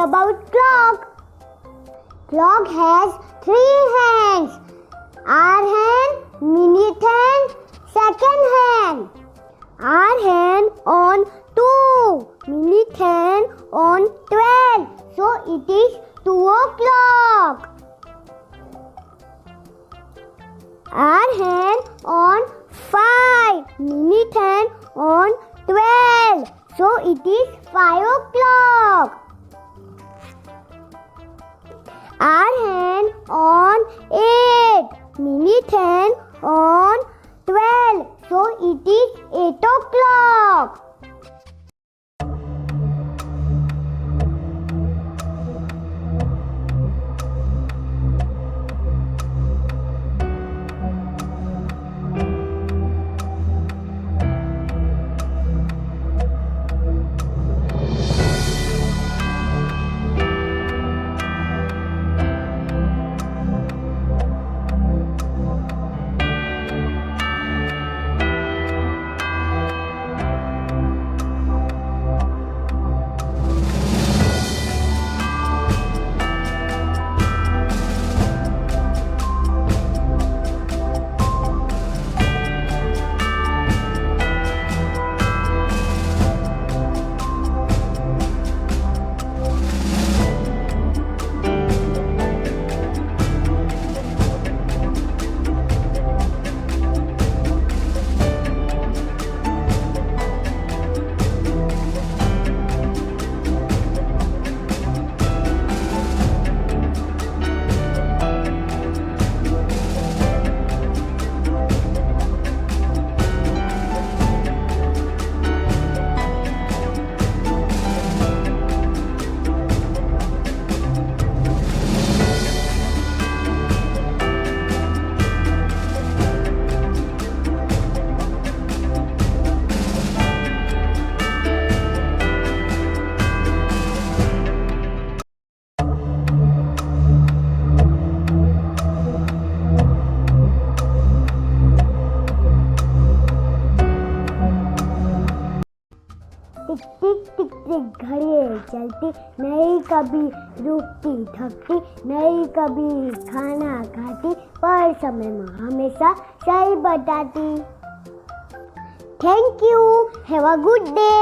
about clock. Clock has 3 hands. Hour hand, minute hand, second hand. Hour hand on 2, minute hand on 12. So it is 2 o'clock. Hour hand on 5, minute hand on 12. So it is 5 o'clock. Hour hand on 8, minute hand on 12. So it is 8 o'clock. टिक टिक टिक टिक घड़ी चलती, नहीं कभी रुकती थकती, नहीं कभी खाना खाती, पर समय में हमेशा सही बताती। Thank you. Have a good day.